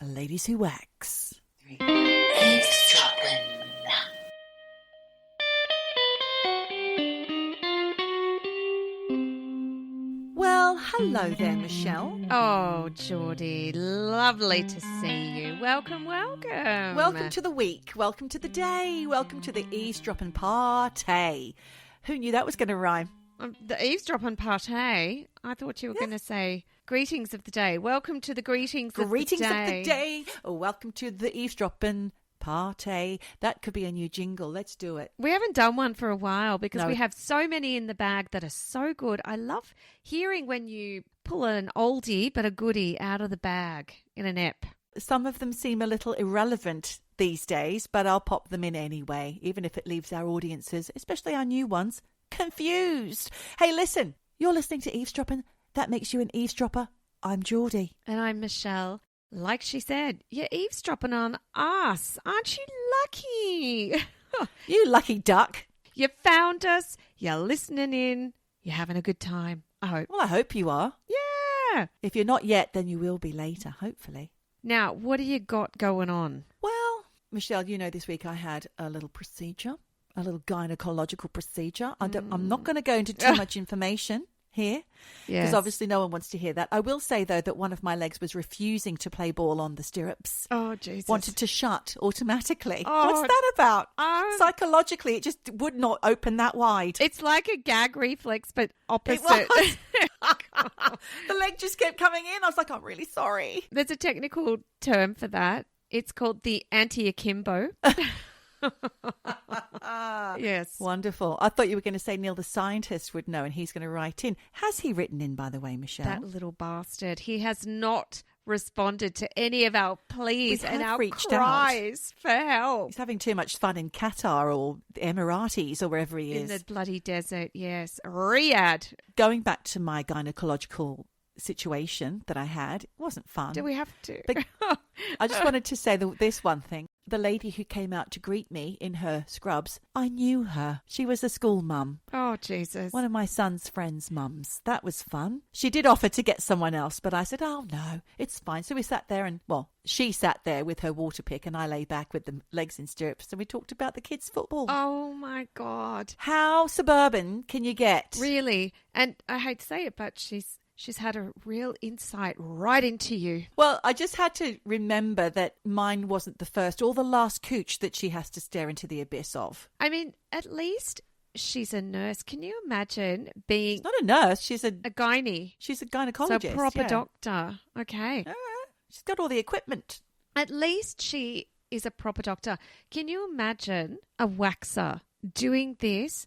Ladies Who Wax. Eavesdroppin. Well, hello there, Michelle. Oh, Geordie, lovely to see you. Welcome. Welcome to the week. Welcome to the day. Welcome to the Eavesdroppin' Party. Who knew that was going to rhyme? The eavesdropping party. I thought you were going to say greetings of the day. Welcome to the greetings of the day. Oh, welcome to the Eavesdroppin' Party. That could be a new jingle. Let's do it. We haven't done one for a while because we have so many in the bag that are so good. I love hearing when you pull an oldie but a goodie out of the bag in an ep. Some of them seem a little irrelevant these days, but I'll pop them in anyway, even if it leaves our audiences, especially our new ones, confused. Hey, listen, you're listening to Eavesdroppin'. That makes you an eavesdropper. I'm Geordie. And I'm Michelle. Like she said, you're eavesdropping on us. Aren't you lucky? You lucky duck. You found us. You're listening in. You're having a good time, I hope. Well, I hope you are. Yeah. If you're not yet, then you will be later, hopefully. Now, what do you got going on? Well, Michelle, you know this week I had a little procedure, a little gynaecological procedure. I'm not going to go into too much information here because obviously no one wants to hear that. I will say, though, that one of my legs was refusing to play ball on the stirrups. Oh, Jesus. Wanted to shut automatically. Oh, what's that about? Psychologically, it just would not open that wide. It's like a gag reflex, but opposite. It was. The leg just kept coming in. I was like, I'm really sorry. There's a technical term for that. It's called the anti-akimbo. Yes. Wonderful. I thought you were going to say Neil the scientist would know and he's going to write in. Has he written in, by the way, Michelle? That little bastard. He has not responded to any of our pleas and our cries for help. He's having too much fun in Qatar or the Emiratis or wherever he is. In the bloody desert, yes. Riyadh. Going back to my gynecological situation that I had, it wasn't fun. Do we have to? But I just wanted to say this one thing. The lady who came out to greet me in her scrubs, I knew her. She was a school mum. Oh, Jesus. One of my son's friends' mums. That was fun. She did offer to get someone else, but I said, oh, no, it's fine. So we sat there and, well, she sat there with her water pick and I lay back with the legs in stirrups and we talked about the kids' football. Oh, my God. How suburban can you get? Really? And I hate to say it, but she's had a real insight right into you. Well, I just had to remember that mine wasn't the first or the last cooch that she has to stare into the abyss of. I mean, at least she's a nurse. Can you imagine being... She's not a nurse. She's a gynae. She's a gynecologist. So a proper doctor. Okay. She's got all the equipment. At least she is a proper doctor. Can you imagine a waxer doing this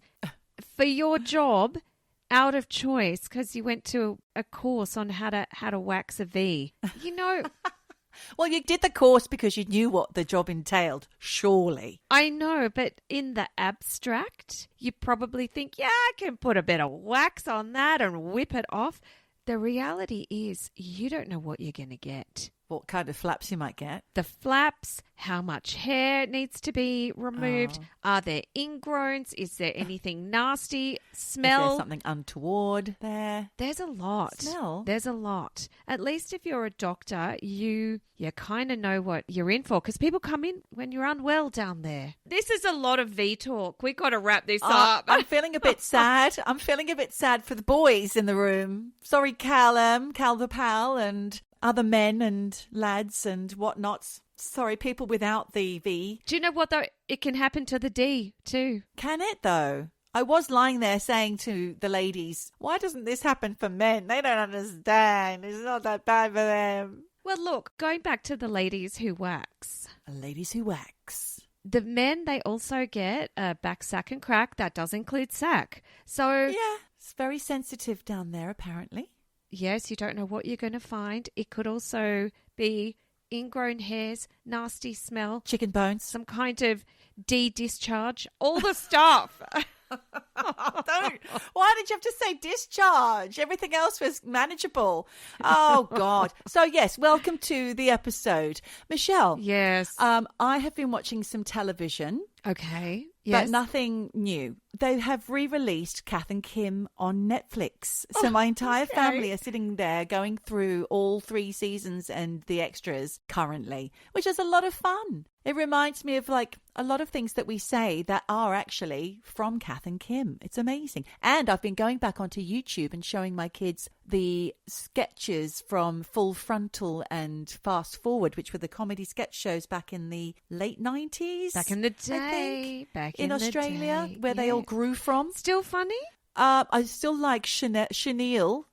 for your job... out of choice because you went to a course on how to wax a V. You know. Well, you did the course because you knew what the job entailed, surely. I know, but in the abstract, you probably think, yeah, I can put a bit of wax on that and whip it off. The reality is you don't know what you're going to get. What kind of flaps you might get. The flaps, how much hair needs to be removed. Are there ingrowns? Is there anything nasty? Smell? Is there something untoward there? There's a lot. Smell? There's a lot. At least if you're a doctor, you kind of know what you're in for because people come in when you're unwell down there. This is a lot of V talk. We've got to wrap this up. I'm feeling a bit sad. I'm feeling a bit sad for the boys in the room. Sorry, Cal the pal, and... other men and lads and whatnots. Sorry, people without the V. Do you know what, though? It can happen to the D, too. Can it, though? I was lying there saying to the ladies, why doesn't this happen for men? They don't understand. It's not that bad for them. Well, look, going back to the ladies who wax. Ladies who wax. The men, they also get a back sack and crack. That does include sack. So... yeah, it's very sensitive down there, apparently. Yes, you don't know what you're going to find. It could also be ingrown hairs, nasty smell. Chicken bones. Some kind of discharge. All the stuff. Don't. Why did you have to say discharge? Everything else was manageable. Oh, God. So, yes, welcome to the episode. Michelle. Yes. I have been watching some television. Okay. but nothing new. They have re-released Kath and Kim on Netflix. So my entire family are sitting there going through all 3 seasons and the extras currently, which is a lot of fun. It reminds me of like a lot of things that we say that are actually from Kath and Kim. It's amazing. And I've been going back onto YouTube and showing my kids the sketches from Full Frontal and Fast Forward, which were the comedy sketch shows back in the late 90s. Back in the day. Back in Australia, where they all grew from. Still funny? I still like Chenille.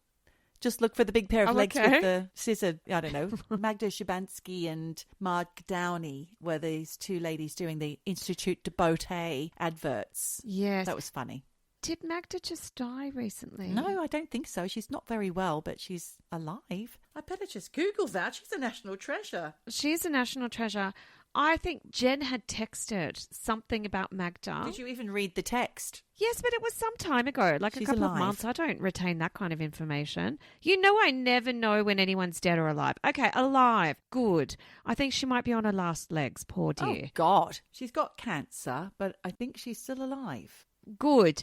Just look for the big pair of legs with the scissor. I don't know. Magda Szubanski and Marg Downey were these 2 ladies doing the Institute de Beauté adverts. Yes. That was funny. Did Magda just die recently? No, I don't think so. She's not very well, but she's alive. I better just Google that. She's a national treasure. She's a national treasure. I think Jen had texted something about Magda. Did you even read the text? Yes, but it was some time ago, like a couple of months. I don't retain that kind of information. You know, I never know when anyone's dead or alive. Okay, alive. Good. I think she might be on her last legs, poor dear. Oh, God. She's got cancer, but I think she's still alive. Good.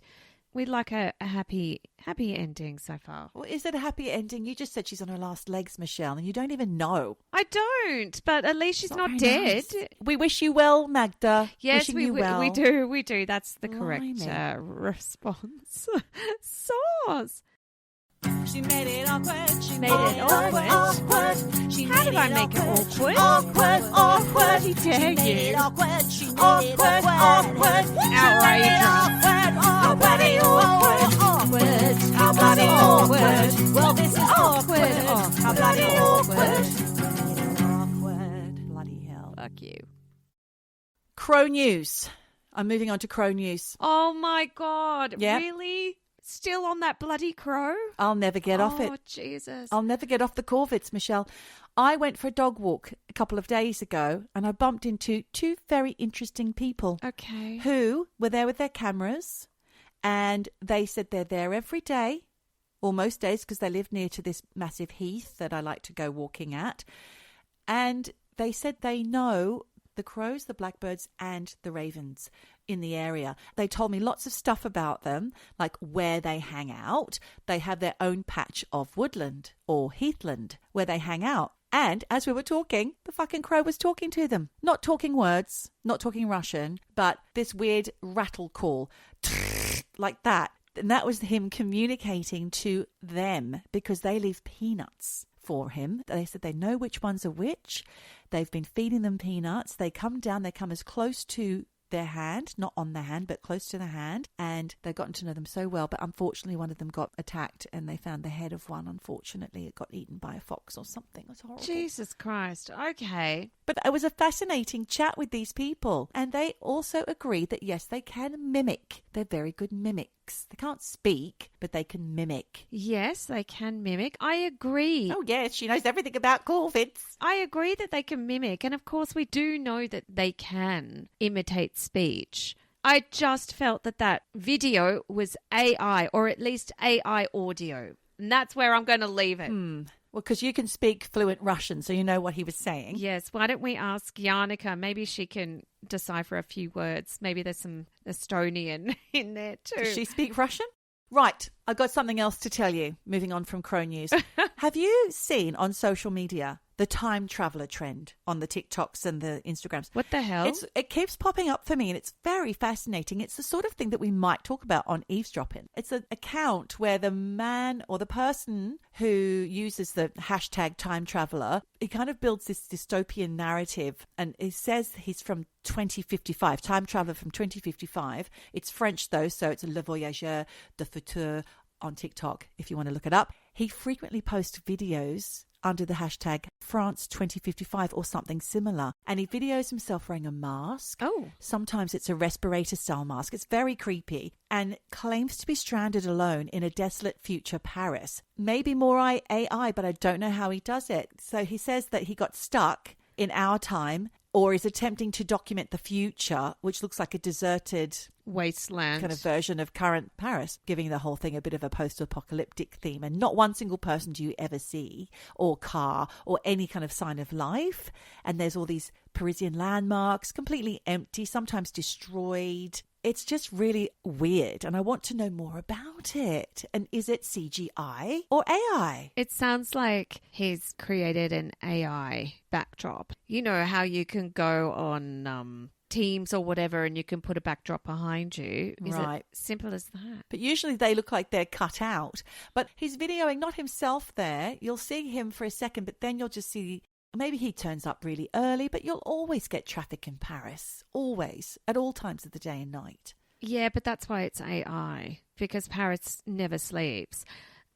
We'd like a happy ending so far. Well, is it a happy ending? You just said she's on her last legs, Michelle, and you don't even know. I don't, but at least she's not dead. Nice. We wish you well, Magda. Yes, Wishing you well. We do. That's the correct response. Sauce. She made it awkward. She made it awkward. How did I make it awkward? Awkward. How dare you? Awkward. Outrageous. How bloody awkward. How bloody awkward. Well, this is awkward. How bloody awkward. Awkward. Bloody hell. Fuck you. Crow News. I'm moving on to Crow News. Oh my God. Yep. Really? Still on that bloody crow? I'll never get off it. Oh, Jesus. I'll never get off the corvids, Michelle. I went for a dog walk a couple of days ago and I bumped into 2 very interesting people. Okay. Who were there with their cameras, and they said they're there every day, or most days, because they live near to this massive heath that I like to go walking at. And they said they know the crows, the blackbirds, and the ravens in the area. They told me lots of stuff about them, like where they hang out. They have their own patch of woodland or heathland where they hang out. And as we were talking, the fucking crow was talking to them. Not talking words, not talking Russian, but this weird rattle call, like that. And that was him communicating to them because they leave peanuts for him. They said they know which ones are which. They've been feeding them peanuts. They come down, they come as close to their hand, not on their hand, but close to the hand. And they've gotten to know them so well. But unfortunately, one of them got attacked and they found the head of one. Unfortunately, it got eaten by a fox or something. It was horrible. Jesus Christ. Okay. But it was a fascinating chat with these people. And they also agreed that, yes, they can mimic. They're very good mimics. They can't speak, but they can mimic. Yes, they can mimic. I agree. Oh, yes, she knows everything about corvids. I agree that they can mimic. And of course, we do know that they can imitate speech. I just felt that that video was AI, or at least AI audio. And that's where I'm going to leave it. Well, because you can speak fluent Russian, so you know what he was saying. Yes. Why don't we ask Janica? Maybe she can decipher a few words. Maybe there's some Estonian in there too. Does she speak Russian? Right. I've got something else to tell you, moving on from Crow News. Have you seen on social media the time traveler trend on the TikToks and the Instagrams? What the hell? It keeps popping up for me and it's very fascinating. It's the sort of thing that we might talk about on Eavesdroppin. It's an account where the man or the person who uses the hashtag time traveler, he kind of builds this dystopian narrative, and he says he's from 2055, time traveler from 2055. It's French though, so it's Le Voyageur de Futur on TikTok if you want to look it up. He frequently posts videos under the hashtag France 2055 or something similar. And he videos himself wearing a mask. Oh. Sometimes it's a respirator style mask. It's very creepy. And claims to be stranded alone in a desolate future Paris. Maybe more AI, but I don't know how he does it. So he says that he got stuck in our time, or is attempting to document the future, which looks like a deserted wasteland kind of version of current Paris, giving the whole thing a bit of a post-apocalyptic theme. And not one single person do you ever see, or car, or any kind of sign of life. And there's all these Parisian landmarks, completely empty, sometimes destroyed. it's just really weird, and I want to know more about it. And is it CGI or AI? It sounds like he's created an AI backdrop. You know how you can go on Teams or whatever and you can put a backdrop behind you. Is Right. it simple as that? But usually they look like they're cut out. But he's videoing not himself there. You'll see him for a second, but then you'll just see maybe he turns up really early, but you'll always get traffic in Paris. Always. At all times of the day and night. Yeah, but that's why it's AI, because Paris never sleeps.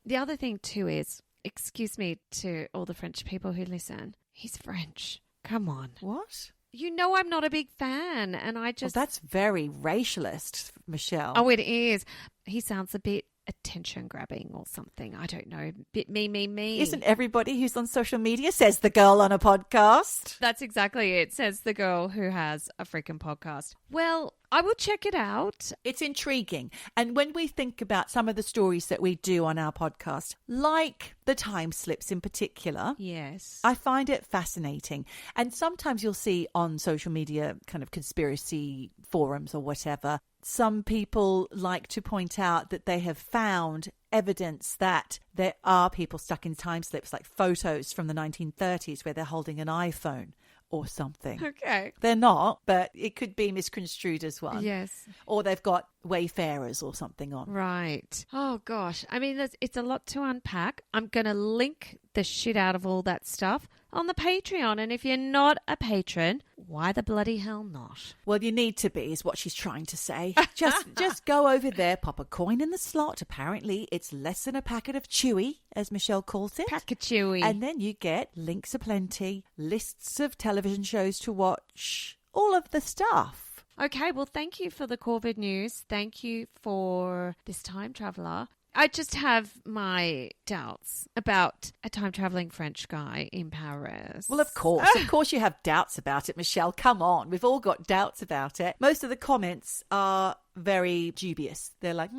The other thing too is, excuse me to all the French people who listen, he's French. Come on. What? You know I'm not a big fan, and I Well, just... that's very racialist, Michelle. Oh, it is. He sounds a bit attention-grabbing or something. I don't know. Bit me. Isn't everybody who's on social media, says the girl on a podcast? That's exactly it, says the girl who has a freaking podcast. Well, I will check it out. It's intriguing. And when we think about some of the stories that we do on our podcast, like the time slips in particular, Yes. I find it fascinating. And sometimes you'll see on social media kind of conspiracy forums or whatever, some people like to point out that they have found evidence that there are people stuck in time slips, like photos from the 1930s where they're holding an iPhone or something. Okay. They're not, but it could be misconstrued as one. Yes. Or they've got Wayfarers or something on. Right. Oh, gosh. I mean, it's a lot to unpack. I'm going to link the shit out of all that stuff on the Patreon. And if you're not a patron, why the bloody hell not? Well, you need to be, is what she's trying to say. Just go over there, pop a coin in the slot. Apparently, it's less than a packet of Chewy, as Michelle calls it. Packachooey. And then you get links aplenty, lists of television shows to watch, all of the stuff. Okay, well, thank you for the COVID news. Thank you for this time traveler. I just have my doubts about a time-traveling French guy in Paris. Well, of course you have doubts about it, Michelle. Come on, we've all got doubts about it. Most of the comments are very dubious. They're like,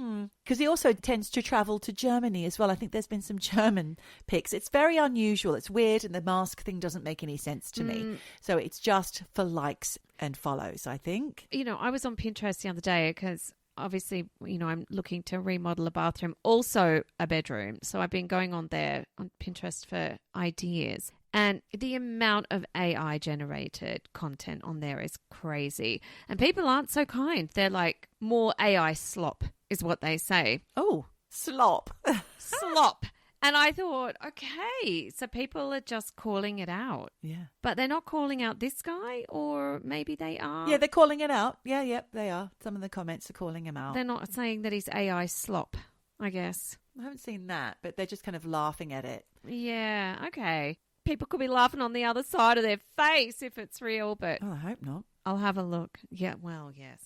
because he also tends to travel to Germany as well. I think there's been some German pics. It's very unusual. It's weird, and the mask thing doesn't make any sense to me. So it's just for likes and follows, I think. You know, I was on Pinterest the other day because obviously, you know, I'm looking to remodel a bathroom, also a bedroom. So I've been going on there on Pinterest for ideas. And the amount of AI generated content on there is crazy. And people aren't so kind. They're like, more AI slop is what they say. Oh, slop. Slop. And I thought, okay, so people are just calling it out. Yeah. But they're not calling out this guy, or maybe they are. Yeah, they're calling it out. Yeah, they are. Some of the comments are calling him out. They're not saying that he's AI slop, I guess. I haven't seen that, but they're just kind of laughing at it. Yeah, okay. People could be laughing on the other side of their face if it's real, but Oh, I hope not. I'll have a look. Yeah, well, yes.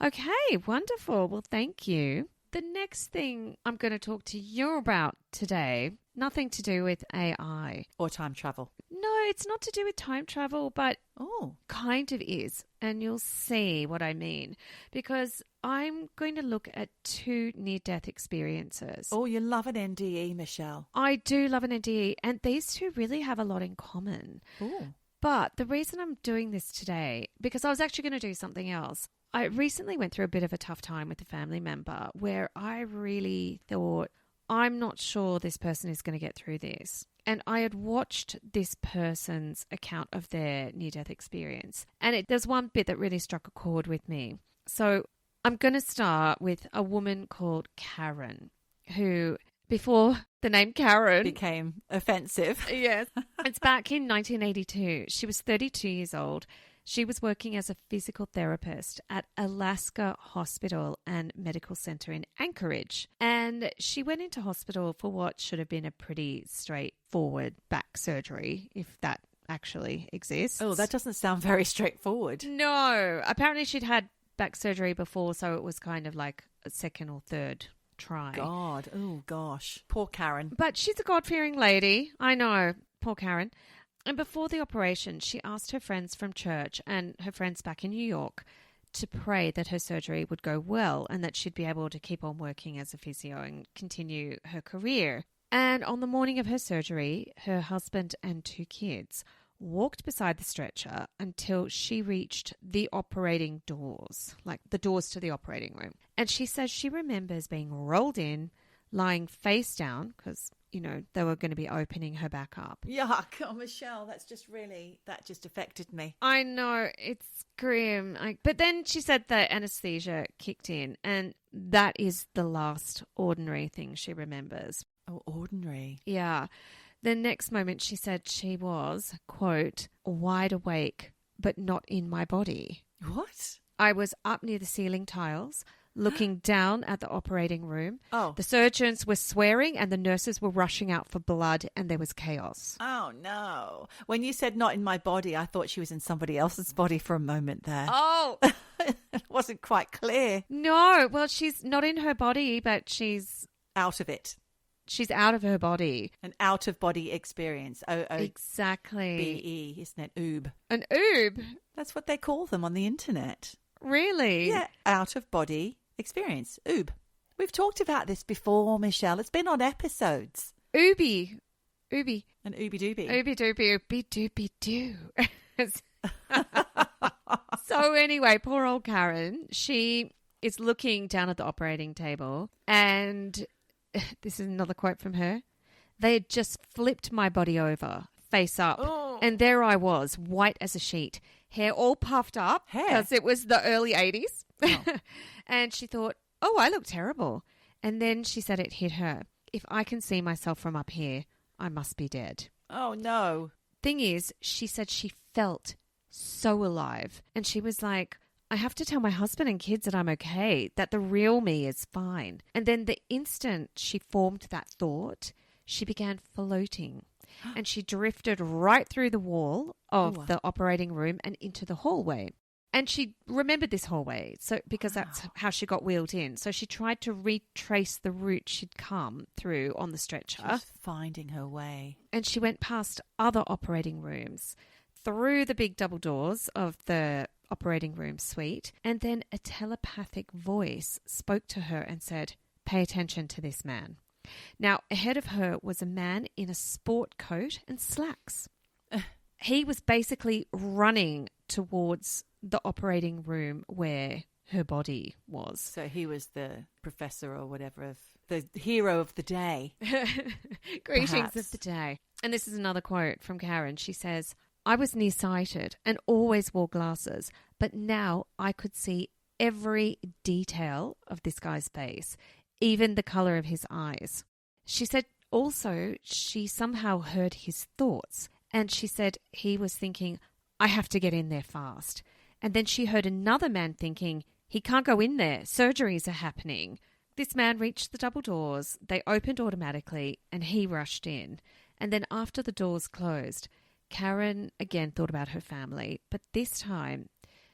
Okay, wonderful. Well, thank you. The next thing I'm going to talk to you about today, nothing to do with AI. Or time travel. No, it's not to do with time travel, but Oh. kind of is. And you'll see what I mean. Because I'm going to look at 2 near-death experiences. Oh, you love an NDE, Michelle. I do love an NDE, and these 2 really have a lot in common. Oh. But the reason I'm doing this today, because I was actually going to do something else. I recently went through a bit of a tough time with a family member where I really thought, I'm not sure this person is going to get through this. And I had watched this person's account of their near-death experience. And there's one bit that really struck a chord with me. So I'm going to start with a woman called Karen, who, before the name Karen became offensive. Yes. It's back in 1982. She was 32 years old. She was working as a physical therapist at Alaska Hospital and Medical Center in Anchorage. And she went into hospital for what should have been a pretty straightforward back surgery, if that actually exists. Oh, that doesn't sound very straightforward. No. Apparently she'd had back surgery before, so it was kind of like a second or third try. God. Oh, gosh. Poor Karen. But she's a God-fearing lady. I know. Poor Karen. And before the operation, she asked her friends from church and her friends back in New York to pray that her surgery would go well and that she'd be able to keep on working as a physio and continue her career. And on the morning of her surgery, her husband and 2 kids walked beside the stretcher until she reached the operating doors, like the doors to the operating room. And she says she remembers being rolled in, lying face down, because, they were going to be opening her back up. Yuck. Oh, Michelle, that just affected me. I know, it's grim. But then she said the anesthesia kicked in, and that is the last ordinary thing she remembers. Oh, ordinary. Yeah. The next moment she said she was, quote, wide awake, but not in my body. What? I was up near the ceiling tiles, looking down at the operating room. Oh. The surgeons were swearing and the nurses were rushing out for blood and there was chaos. Oh, no. When you said not in my body, I thought she was in somebody else's body for a moment there. Oh. It wasn't quite clear. No. Well, she's not in her body, but she's out of it. She's out of her body. An out-of-body experience. Exactly. B-E, isn't it? Oob. An oob? That's what they call them on the internet. Really? Yeah, out-of-body experience. Oob. We've talked about this before, Michelle. It's been on episodes. Ooby. Ooby. An ooby-dooby. Ooby-dooby, ooby-dooby-doo. So anyway, poor old Karen, she is looking down at the operating table and... This is another quote from her. They had just flipped my body over, face up. Oh. And there I was, white as a sheet, hair all puffed up because it was the early 80s. Oh. And she thought, oh, I look terrible. And then she said it hit her. If I can see myself from up here, I must be dead. Oh, no. Thing is, she said she felt so alive. And she was like, I have to tell my husband and kids that I'm okay, that the real me is fine. And then the instant she formed that thought, she began floating and she drifted right through the wall of the operating room and into the hallway. And she remembered this hallway because that's how she got wheeled in. So she tried to retrace the route she'd come through on the stretcher. She was finding her way. And she went past other operating rooms, through the big double doors of the operating room suite, and then a telepathic voice spoke to her and said, pay attention to this man. Now, ahead of her was a man in a sport coat and slacks. He was basically running towards the operating room where her body was. So he was the professor or whatever, of the hero of the day. Greetings perhaps. of the day. And this is another quote from Karen. She says, I was nearsighted and always wore glasses, but now I could see every detail of this guy's face, even the colour of his eyes. She said also she somehow heard his thoughts, and she said he was thinking, I have to get in there fast. And then she heard another man thinking, he can't go in there, surgeries are happening. This man reached the double doors, they opened automatically, and he rushed in. And then after the doors closed, Karen again thought about her family, but this time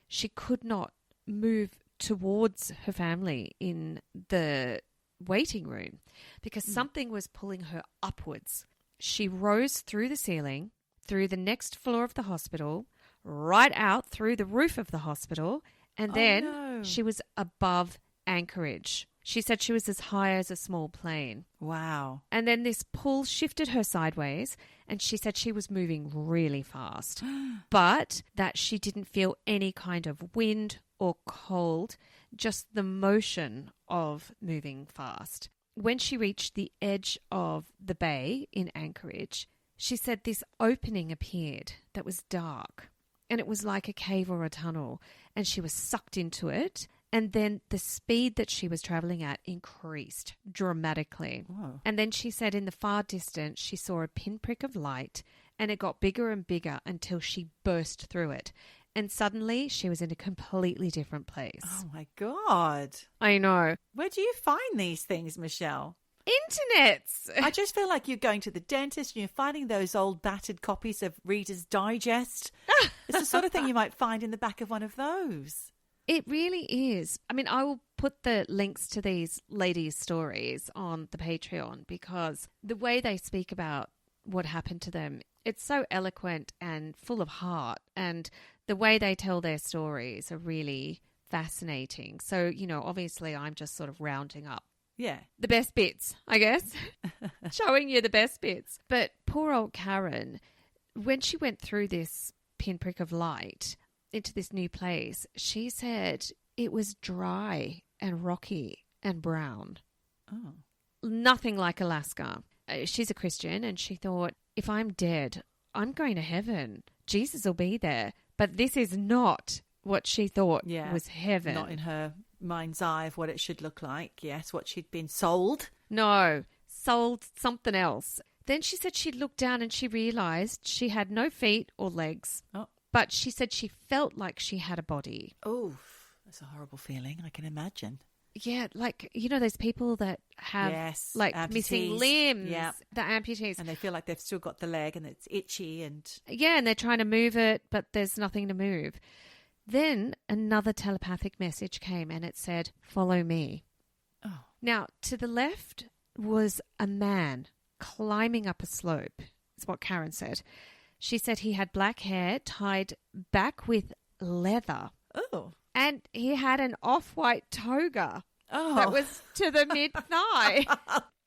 she could not move towards her family in the waiting room because something was pulling her upwards. She rose through the ceiling, through the next floor of the hospital, right out through the roof of the hospital, and then she was above anchorage. She said she was as high as a small plane. Wow. And then this pull shifted her sideways, and she said she was moving really fast, but that she didn't feel any kind of wind or cold, just the motion of moving fast. When she reached the edge of the bay in Anchorage, she said this opening appeared that was dark, and it was like a cave or a tunnel, and she was sucked into it. And then the speed that she was traveling at increased dramatically. Whoa. And then she said in the far distance, she saw a pinprick of light and it got bigger and bigger until she burst through it. And suddenly she was in a completely different place. Oh, my God. I know. Where do you find these things, Michelle? Internets. I just feel like you're going to the dentist and you're finding those old battered copies of Reader's Digest. It's the sort of thing you might find in the back of one of those. It really is. I mean, I will put the links to these ladies' stories on the Patreon because the way they speak about what happened to them, it's so eloquent and full of heart. And the way they tell their stories are really fascinating. So, obviously I'm just sort of rounding up the best bits, I guess, showing you the best bits. But poor old Karen, when she went through this pinprick of light into this new place, she said it was dry and rocky and brown. Oh. Nothing like Alaska. She's a Christian and she thought, if I'm dead, I'm going to heaven. Jesus will be there. But this is not what she thought was heaven. Not in her mind's eye of what it should look like. Yes, what she'd been sold. No, sold something else. Then she said she looked down and she realised she had no feet or legs. Oh. But she said she felt like she had a body. Oh, that's a horrible feeling. I can imagine. Yeah, like, you know, those people that have like amputees. missing limbs, the amputees. And they feel like they've still got the leg and it's itchy and... Yeah, and they're trying to move it, but there's nothing to move. Then another telepathic message came and it said, follow me. Oh. Now, to the left was a man climbing up a slope, is what Karen said. She said he had black hair tied back with leather. Oh. And he had an off-white toga Oh. that was to the mid-thigh.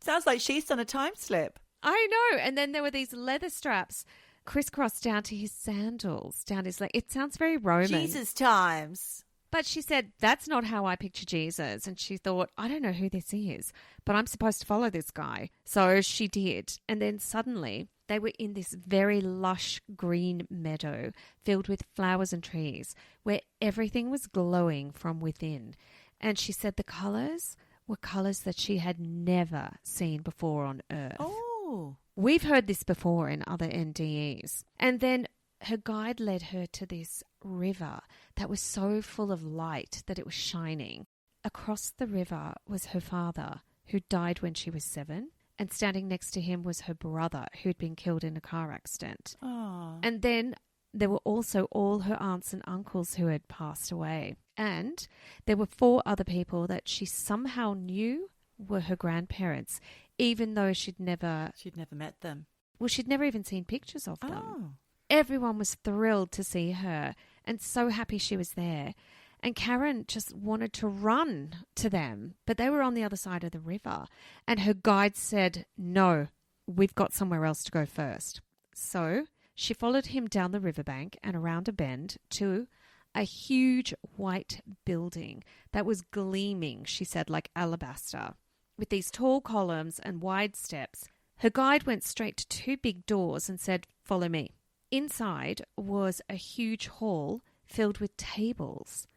Sounds like she's done a time slip. I know. And then there were these leather straps crisscrossed down to his sandals, down his leg. It sounds very Roman. Jesus times. But she said, that's not how I picture Jesus. And she thought, I don't know who this is, but I'm supposed to follow this guy. So she did. And then suddenly they were in this very lush green meadow filled with flowers and trees where everything was glowing from within. And she said the colours were colours that she had never seen before on Earth. Oh. We've heard this before in other NDEs. And then her guide led her to this river that was so full of light that it was shining. Across the river was her father, who died when she was 7, and standing next to him was her brother, who'd been killed in a car accident. Oh. And then there were also all her aunts and uncles who had passed away. And there were 4 other people that she somehow knew were her grandparents, even though she'd never met them. Well, she'd never even seen pictures of them. Oh. Everyone was thrilled to see her and so happy she was there. And Karen just wanted to run to them, but they were on the other side of the river. And her guide said, no, we've got somewhere else to go first. So she followed him down the riverbank and around a bend to a huge white building that was gleaming, she said, like alabaster, with these tall columns and wide steps. Her guide went straight to 2 big doors and said, follow me. Inside was a huge hall filled with tables,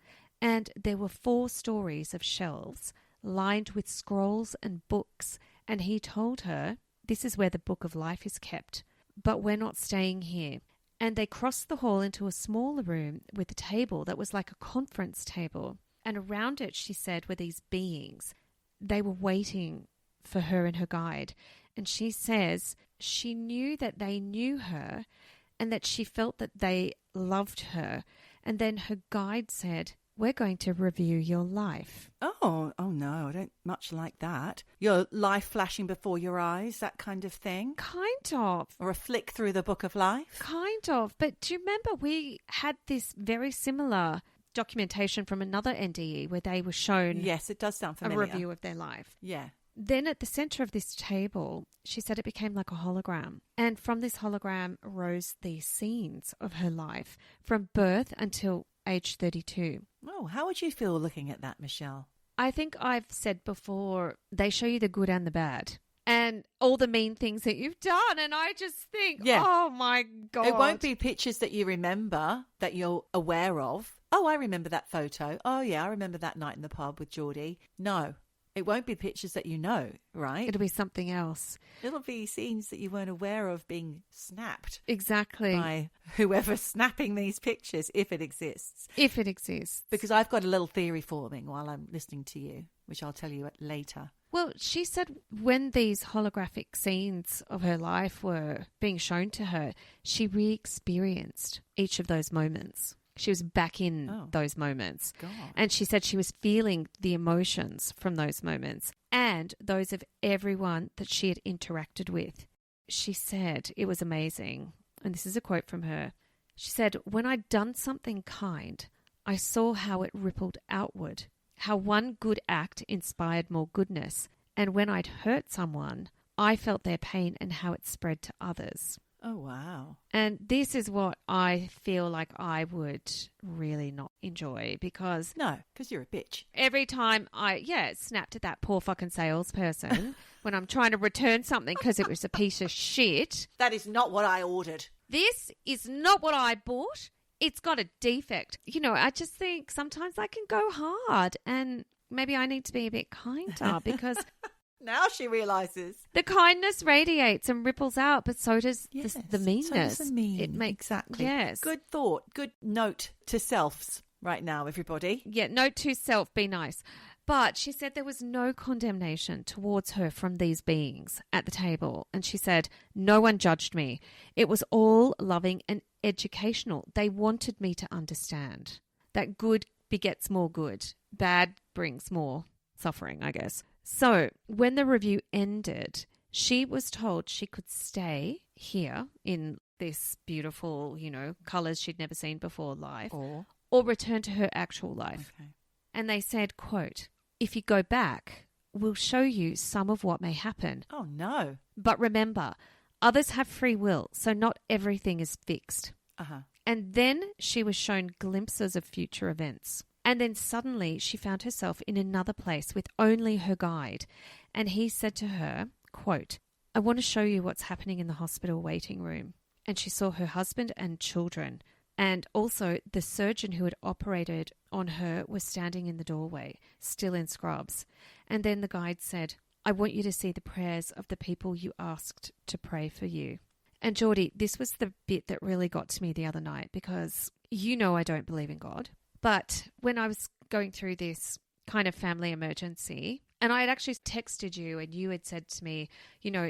and there were 4 stories of shelves lined with scrolls and books, and he told her, this is where the book of life is kept, but we're not staying here. And they crossed the hall into a smaller room with a table that was like a conference table, and around it, she said, were these beings. They were waiting for her and her guide, and she says she knew that they knew her and that she felt that they loved her. And then her guide said, we're going to review your life. Oh no, I don't much like that. Your life flashing before your eyes, that kind of thing. Kind of. Or a flick through the book of life. Kind of. But do you remember we had this very similar documentation from another NDE where they were shown Yes, it does sound familiar. a review of their life. Yeah. Then at the centre of this table, she said it became like a hologram. And from this hologram rose these scenes of her life from birth until age 32. Oh, how would you feel looking at that, Michelle? I think I've said before, they show you the good and the bad and all the mean things that you've done. And I just think, oh my God. It won't be pictures that you remember, that you're aware of. Oh, I remember that photo. Oh, yeah, I remember that night in the pub with Geordie. No. It won't be pictures that you know, right? It'll be something else. It'll be scenes that you weren't aware of being snapped. Exactly. By whoever's snapping these pictures, if it exists. If it exists. Because I've got a little theory forming while I'm listening to you, which I'll tell you later. Well, she said when these holographic scenes of her life were being shown to her, she re-experienced each of those moments. She was back in those moments. God. And she said she was feeling the emotions from those moments and those of everyone that she had interacted with. She said it was amazing. And this is a quote from her. She said, when I'd done something kind, I saw how it rippled outward, how one good act inspired more goodness. And when I'd hurt someone, I felt their pain and how it spread to others. Oh, wow. And this is what I feel like I would really not enjoy because... No, because you're a bitch. Every time I, snapped at that poor fucking salesperson when I'm trying to return something because it was a piece of shit. That is not what I ordered. This is not what I bought. It's got a defect. I just think sometimes I can go hard and maybe I need to be a bit kinder because... Now she realises. The kindness radiates and ripples out, but so does the meanness. So does the mean. It makes, exactly. Yes. Good thought. Good note to selves right now, everybody. Yeah, note to self, be nice. But she said there was no condemnation towards her from these beings at the table. And she said, no one judged me. It was all loving and educational. They wanted me to understand that good begets more good. Bad brings more suffering, I guess. So when the review ended, she was told she could stay here in this beautiful, colours she'd never seen before life or return to her actual life. Okay. And they said, quote, if you go back, we'll show you some of what may happen. Oh, no. But remember, others have free will, so not everything is fixed. Uh-huh. And then she was shown glimpses of future events. And then suddenly she found herself in another place with only her guide. And he said to her, quote, I want to show you what's happening in the hospital waiting room. And she saw her husband and children. And also the surgeon who had operated on her was standing in the doorway, still in scrubs. And then the guide said, I want you to see the prayers of the people you asked to pray for you. And Geordie, this was the bit that really got to me the other night because I don't believe in God. But when I was going through this kind of family emergency, and I had actually texted you and you had said to me,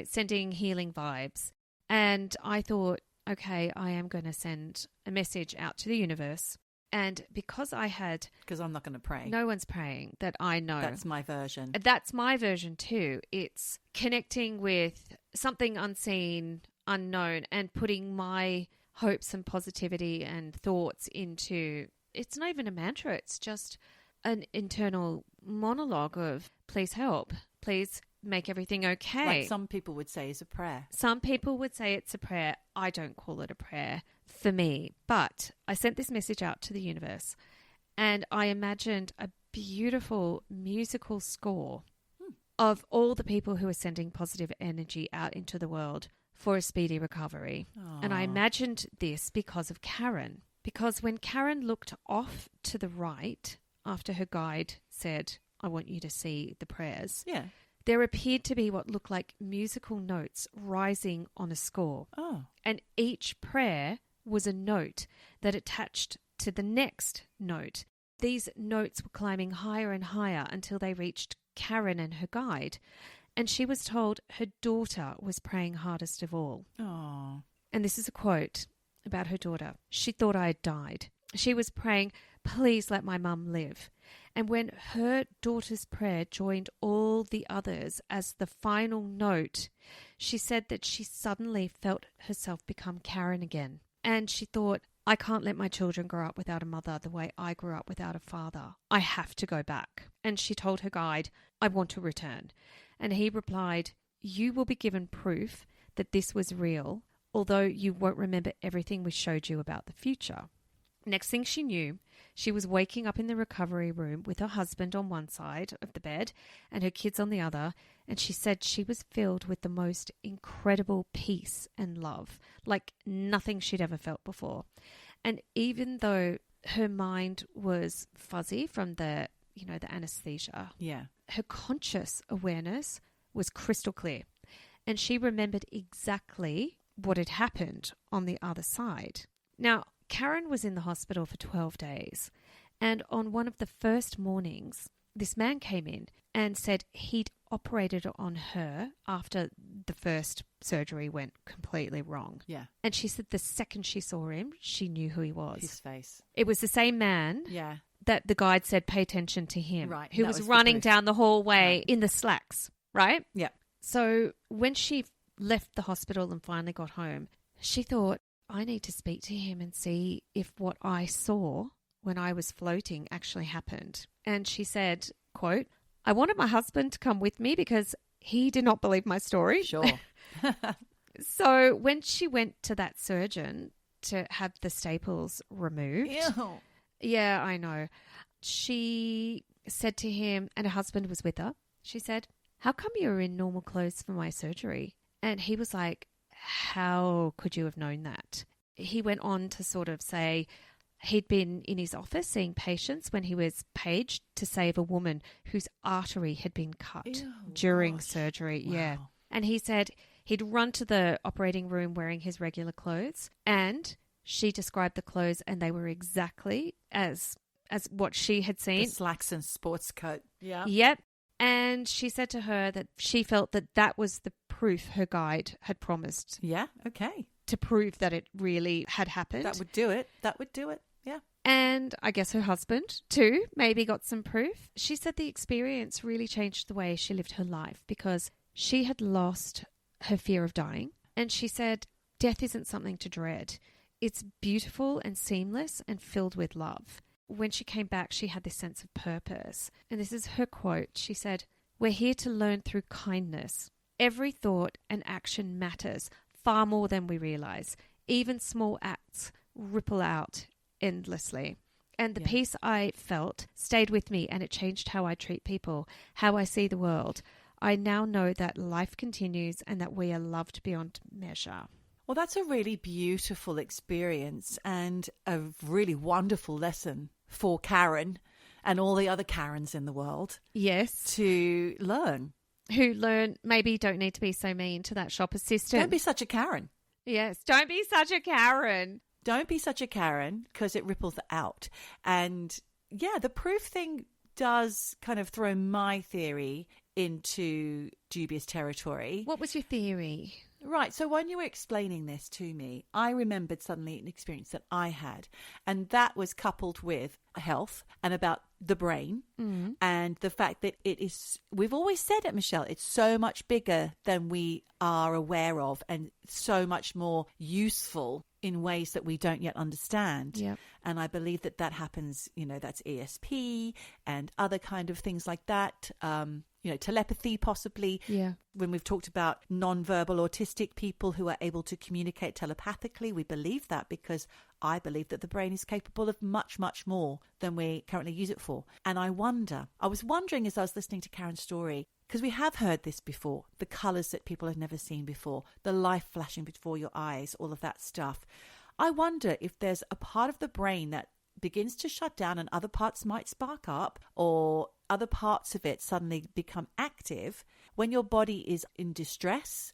sending healing vibes. And I thought, okay, I am going to send a message out to the universe. And because I'm not going to pray. No one's praying that I know. That's my version. That's my version too. It's connecting with something unseen, unknown, and putting my hopes and positivity and thoughts into... It's not even a mantra. It's just an internal monologue of please help. Please make everything okay. Like some people would say is a prayer. Some people would say it's a prayer. I don't call it a prayer for me. But I sent this message out to the universe and I imagined a beautiful musical score of all the people who are sending positive energy out into the world for a speedy recovery. Aww. And I imagined this because of Karen. Because when Karen looked off to the right after her guide said, I want you to see the prayers, there appeared to be what looked like musical notes rising on a score. Oh. And each prayer was a note that attached to the next note. These notes were climbing higher and higher until they reached Karen and her guide. And she was told her daughter was praying hardest of all. Oh. And this is a quote about her daughter. She thought I had died. She was praying, please let my mum live. And when her daughter's prayer joined all the others as the final note, she said that she suddenly felt herself become Karen again. And she thought, I can't let my children grow up without a mother the way I grew up without a father. I have to go back. And she told her guide, I want to return. And he replied, you will be given proof that this was real, although you won't remember everything we showed you about the future. Next thing she knew, she was waking up in the recovery room with her husband on one side of the bed and her kids on the other, and she said she was filled with the most incredible peace and love, like nothing she'd ever felt before. And even though her mind was fuzzy from the anesthesia, her conscious awareness was crystal clear, and she remembered exactly what had happened on the other side. Now, Karen was in the hospital for 12 days, and on one of the first mornings, this man came in and said he'd operated on her after the first surgery went completely wrong. Yeah. And she said the second she saw him, she knew who he was. His face. It was the same man that the guide said pay attention to him, right? Who was running down the hallway in the slacks, right? Yeah. So when she left the hospital and finally got home, she thought, I need to speak to him and see if what I saw when I was floating actually happened. And she said, quote, I wanted my husband to come with me because he did not believe my story. Sure. So when she went to that surgeon to have the staples removed. Ew. Yeah, I know. She said to him, and her husband was with her, she said, "How come you're in normal clothes for my surgery?" And he was like, "How could you have known that?" He went on to sort of say he'd been in his office seeing patients when he was paged to save a woman whose artery had been cut during surgery. Wow. Yeah. And he said he'd run to the operating room wearing his regular clothes, and she described the clothes and they were exactly as what she had seen. The slacks and sports coat. Yeah. Yep. And she said to her that she felt that that was the proof her guide had promised Yeah. Okay. to prove that it really had happened. That would do it. That would do it. Yeah. And I guess her husband, too, maybe got some proof. She said the experience really changed the way she lived her life because she had lost her fear of dying. And she said, death isn't something to dread. It's beautiful and seamless and filled with love. When she came back, she had this sense of purpose. And this is her quote. She said, "We're here to learn through kindness. Every thought and action matters far more than we realize. Even small acts ripple out endlessly. And the peace I felt stayed with me, and it changed how I treat people, how I see the world. I now know that life continues and that we are loved beyond measure." Well, that's a really beautiful experience and a really wonderful lesson for Karen and all the other Karens in the world. Yes. To learn. Who learn maybe don't need to be so mean to that shop assistant. Don't be such a Karen. Yes. Don't be such a Karen. Don't be such a Karen because it ripples out. And yeah, the proof thing does kind of throw my theory into dubious territory. What was your theory? Right. So when you were explaining this to me, I remembered suddenly an experience that I had. And that was coupled with health and about the brain and the fact that it is, we've always said it, Michelle, it's so much bigger than we are aware of and so much more useful in ways that we don't yet understand. Yep. And I believe that that happens, you know, that's ESP and other kind of things like that. You know, telepathy possibly. Yeah. When we've talked about non-verbal autistic people who are able to communicate telepathically, we believe that because I believe that the brain is capable of much, much more than we currently use it for. And I was wondering as I was listening to Karen's story, because we have heard this before, the colours that people have never seen before, the life flashing before your eyes, all of that stuff. I wonder if there's a part of the brain that begins to shut down and other parts might spark up, or other parts of it suddenly become active when your body is in distress,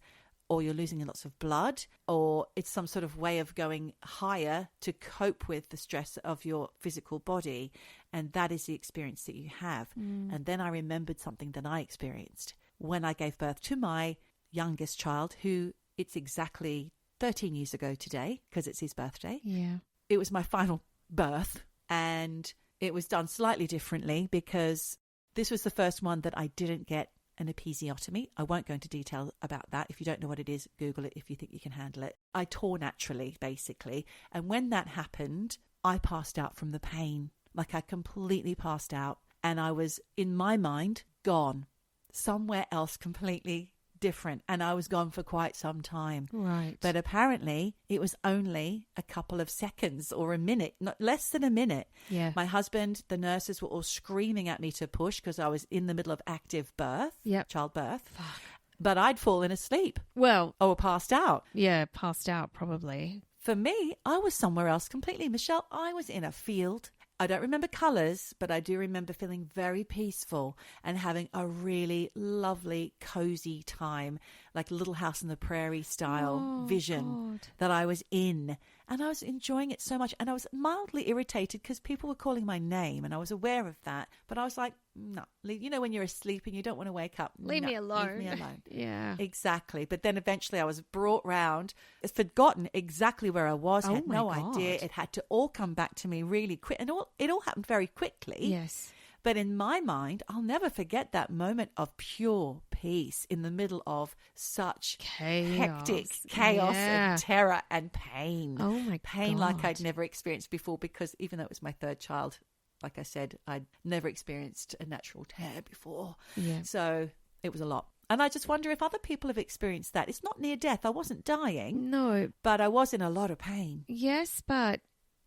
or you're losing lots of blood, or it's some sort of way of going higher to cope with the stress of your physical body. And that is the experience that you have. And then I remembered something that I experienced when I gave birth to my youngest child, who it's exactly 13 years ago today, because it's his birthday. Yeah. It was my final birth, and it was done slightly differently because this was the first one that I didn't get an episiotomy. I won't go into detail about that. If you don't know what it is, Google it if you think you can handle it. I tore naturally, basically. And when that happened, I passed out from the pain. Like I completely passed out. And I was, in my mind, gone. Somewhere else completely different. And I was gone for quite some time. Right. But apparently it was only a couple of seconds or a minute, not less than a minute. Yeah. My husband, the nurses were all screaming at me to push because I was in the middle of active birth, childbirth. Fuck. But I'd fallen asleep. Well, or passed out. Yeah, passed out probably. For me, I was somewhere else completely. Michelle, I was in a field. I don't remember colours, but I do remember feeling very peaceful and having a really lovely, cozy time, like Little House on the Prairie style vision that I was in. And I was enjoying it so much. And I was mildly irritated because people were calling my name and I was aware of that. But I was like, no, you know, when you're asleep and you don't want to wake up. Leave me alone. Leave me alone. Yeah. Exactly. But then eventually I was brought round, forgotten exactly where I was, had no idea. It had to all come back to me really quick. And it all happened very quickly. Yes. But in my mind, I'll never forget that moment of pure peace in the middle of such hectic chaos and terror and pain. Oh my Pain God. like I'd never experienced before, because even though it was my third child, like I said, I'd never experienced a natural tear before. Yeah. So it was a lot. And I just wonder if other people have experienced that. It's not near death. I wasn't dying. No. But I was in a lot of pain. Yes, but...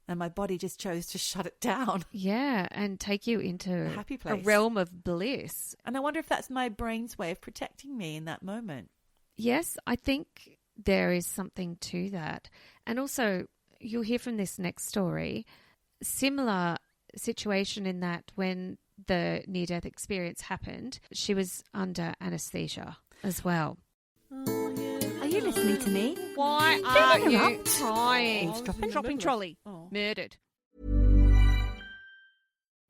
And my body just chose to shut it down. Yeah, and take you into a happy place. A realm of bliss. And I wonder if that's my brain's way of protecting me in that moment. Yes, I think there is something to that. And also, you'll hear from this next story, similar situation in that when the near-death experience happened, she was under anesthesia as well. Are you listening to me? Why are you crying? Dropping trolley. Murdered.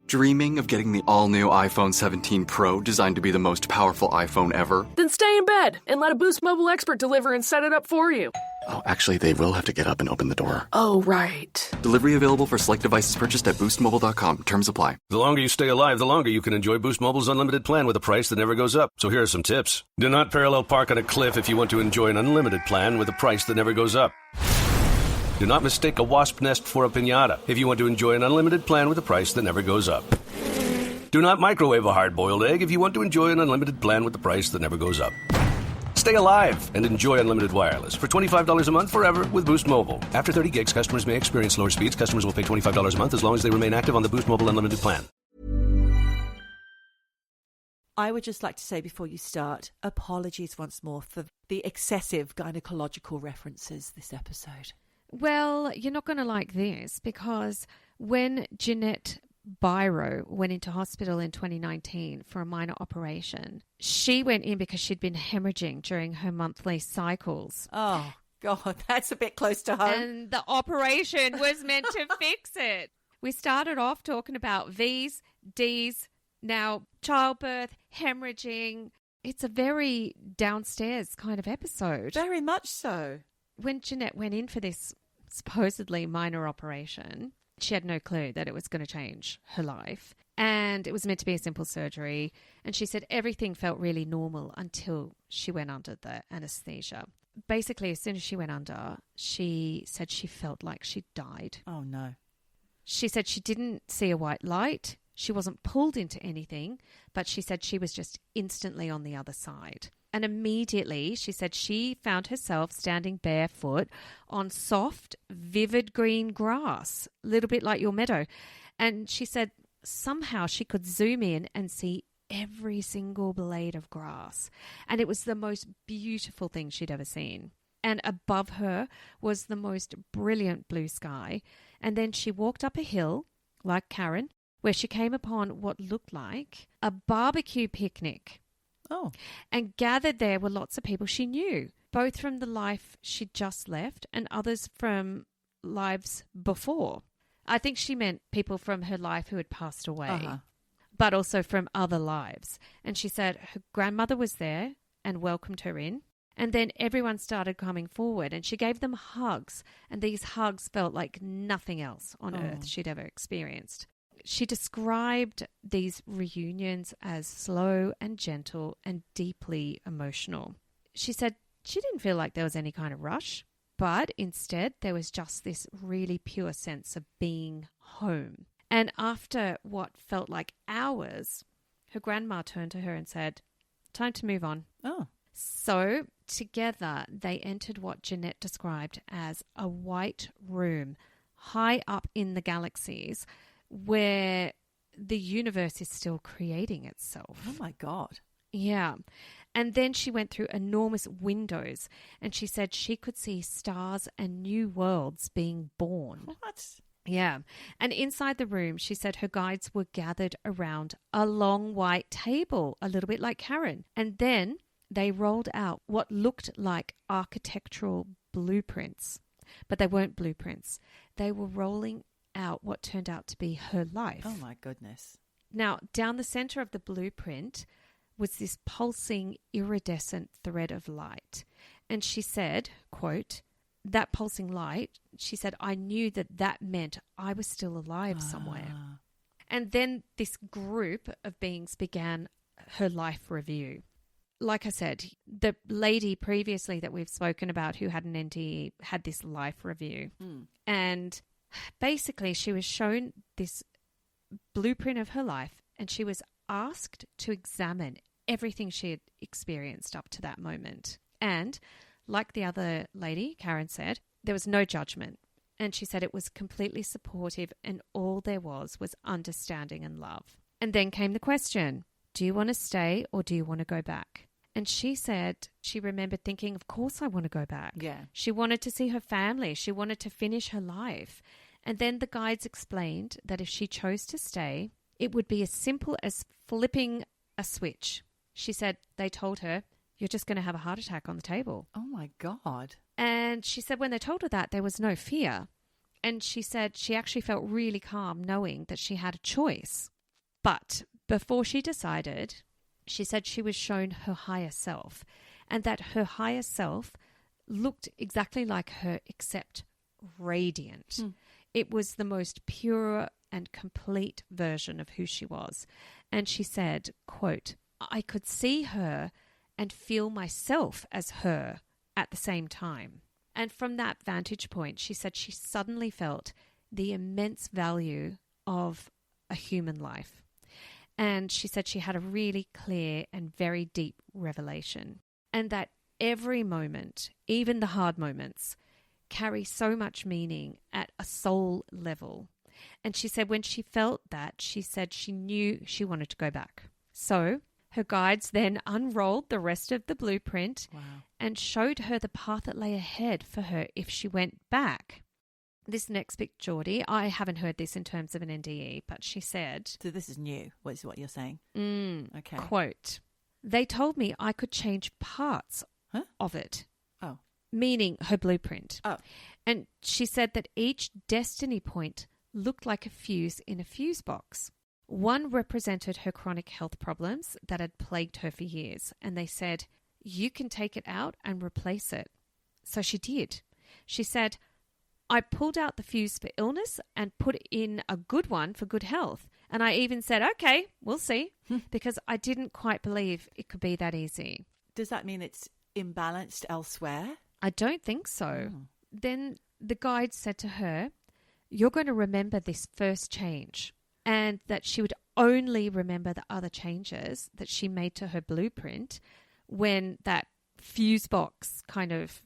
Dreaming of getting the all-new iPhone 17 Pro designed to be the most powerful iPhone ever? Then stay in bed and let a Boost Mobile expert deliver and set it up for you. Oh, actually, they will have to get up and open the door. Oh, right. Delivery available for select devices purchased at boostmobile.com. Terms apply. The longer you stay alive, the longer you can enjoy Boost Mobile's unlimited plan with a price that never goes up. So here are some tips. Do not parallel park on a cliff if you want to enjoy an unlimited plan with a price that never goes up. Do not mistake a wasp nest for a piñata if you want to enjoy an unlimited plan with a price that never goes up. Do not microwave a hard-boiled egg if you want to enjoy an unlimited plan with the price that never goes up. Stay alive and enjoy unlimited wireless for $25 a month forever with Boost Mobile. After 30 gigs, customers may experience lower speeds. Customers will pay $25 a month as long as they remain active on the Boost Mobile Unlimited plan. I would just like to say before you start, apologies once more for the excessive gynecological references this episode. Well, you're not going to like this because when Ginette Biro went into hospital in 2019 for a minor operation, she went in because she'd been hemorrhaging during her monthly cycles. Oh, God, that's a bit close to home. And the operation was meant to fix it. We started off talking about V's, D's, now childbirth, hemorrhaging. It's a very downstairs kind of episode. Very much so. When Ginette went in for this supposedly minor operation, she had no clue that it was going to change her life. And it was meant to be a simple surgery. And she said everything felt really normal until she went under the anesthesia. Basically, as soon as she went under, she said she felt like she died. Oh, no. She said she didn't see a white light. She wasn't pulled into anything, but she said she was just instantly on the other side. And immediately, she said she found herself standing barefoot on soft, vivid green grass, a little bit like your meadow. And she said somehow she could zoom in and see every single blade of grass. And it was the most beautiful thing she'd ever seen. And above her was the most brilliant blue sky. And then she walked up a hill, like Karen, where she came upon what looked like a barbecue picnic. Oh. And gathered there were lots of people she knew, both from the life she'd just left and others from lives before. I think she meant people from her life who had passed away, but also from other lives. And she said her grandmother was there and welcomed her in. And then everyone started coming forward and she gave them hugs. And these hugs felt like nothing else on earth she'd ever experienced. She described these reunions as slow and gentle and deeply emotional. She said she didn't feel like there was any kind of rush, but instead there was just this really pure sense of being home. And after what felt like hours, her grandma turned to her and said, "Time to move on." Oh. So together they entered what Ginette described as a white room high up in the galaxies, where the universe is still creating itself. Oh, my God. Yeah. And then she went through enormous windows and she said she could see stars and new worlds being born. What? Yeah. And inside the room, she said her guides were gathered around a long white table, a little bit like Karen. And then they rolled out what looked like architectural blueprints, but they weren't blueprints. They were rolling out what turned out to be her life. Oh, my goodness. Now, down the center of the blueprint was this pulsing, iridescent thread of light. And she said, quote, that pulsing light, she said, I knew that meant I was still alive somewhere. And then this group of beings began her life review. Like I said, the lady previously that we've spoken about who had an NDE had this life review. And basically, she was shown this blueprint of her life and she was asked to examine everything she had experienced up to that moment. And like the other lady, Karen said, there was no judgment. And she said it was completely supportive and all there was understanding and love. And then came the question, do you want to stay or do you want to go back? And she said she remembered thinking, of course I want to go back. Yeah. She wanted to see her family. She wanted to finish her life. And then the guides explained that if she chose to stay, it would be as simple as flipping a switch. She said they told her, you're just going to have a heart attack on the table. Oh, my God. And she said when they told her that, there was no fear. And she said she actually felt really calm knowing that she had a choice. But before she decided, she said she was shown her higher self and that her higher self looked exactly like her except radiant. It was the most pure and complete version of who she was. And she said, quote, I could see her and feel myself as her at the same time. And from that vantage point, she said she suddenly felt the immense value of a human life. And she said she had a really clear and very deep revelation. And that every moment, even the hard moments, carry so much meaning at a soul level. And she said when she felt that, she said she knew she wanted to go back. So her guides then unrolled the rest of the blueprint and showed her the path that lay ahead for her if she went back. This next bit, Geordie, I haven't heard this in terms of an NDE, but she said... So this is new, is what you're saying? Okay. Quote, they told me I could change parts of it. Oh. Meaning her blueprint. Oh. And she said that each destiny point looked like a fuse in a fuse box. One represented her chronic health problems that had plagued her for years. And they said, you can take it out and replace it. So she did. She said, I pulled out the fuse for illness and put in a good one for good health. And I even said, okay, we'll see, because I didn't quite believe it could be that easy. Does that mean it's imbalanced elsewhere? I don't think so. Then the guide said to her, you're going to remember this first change, and that she would only remember the other changes that she made to her blueprint when that fuse box kind of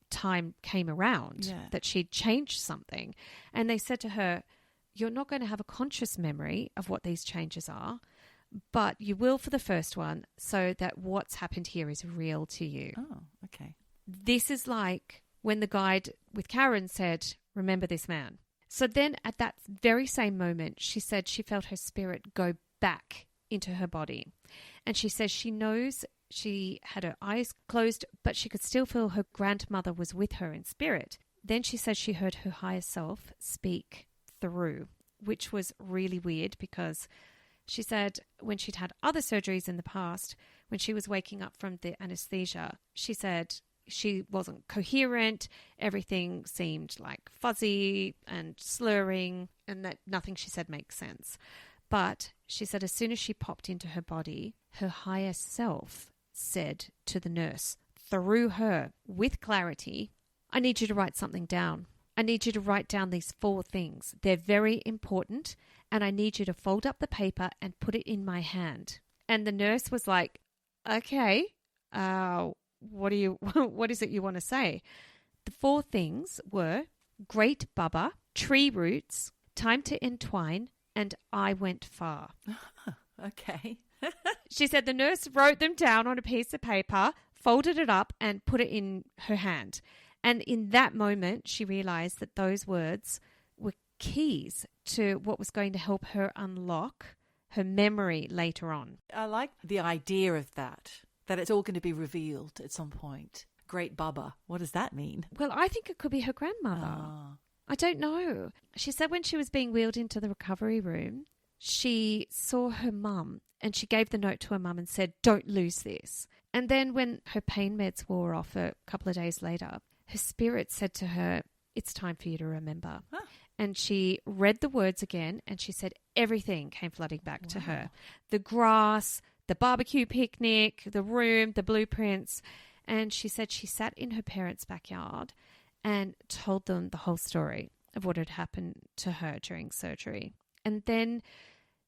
time came around, that she'd changed something. And they said to her, you're not going to have a conscious memory of what these changes are, but you will for the first one, so that what's happened here is real to you. Oh, okay. This is like when the guide with Karen said, remember this man. So then at that very same moment, she said she felt her spirit go back into her body. And she says she knows she had her eyes closed, but she could still feel her grandmother was with her in spirit. Then she says she heard her higher self speak through, which was really weird because she said when she'd had other surgeries in the past, when she was waking up from the anesthesia, she said she wasn't coherent. Everything seemed like fuzzy and slurring, and that nothing she said makes sense. But she said as soon as she popped into her body, her higher self said to the nurse through her with clarity, I need you to write something down. I need you to write down these 4 things. They're very important, and I need you to fold up the paper and put it in my hand. And the nurse was like, okay, what is it you want to say? The 4 things were great bubba, tree roots, time to entwine, and I went far. Okay. She said the nurse wrote them down on a piece of paper, folded it up, and put it in her hand. And in that moment, she realized that those words were keys to what was going to help her unlock her memory later on. I like the idea of that it's all going to be revealed at some point. Great Bubba. What does that mean? Well, I think it could be her grandmother. I don't know. She said when she was being wheeled into the recovery room, she saw her mum and she gave the note to her mum and said, don't lose this. And then when her pain meds wore off a couple of days later, her spirit said to her, it's time for you to remember. And she read the words again and she said everything came flooding back to her. The grass, the barbecue picnic, the room, the blueprints. And she said she sat in her parents' backyard and told them the whole story of what had happened to her during surgery. And then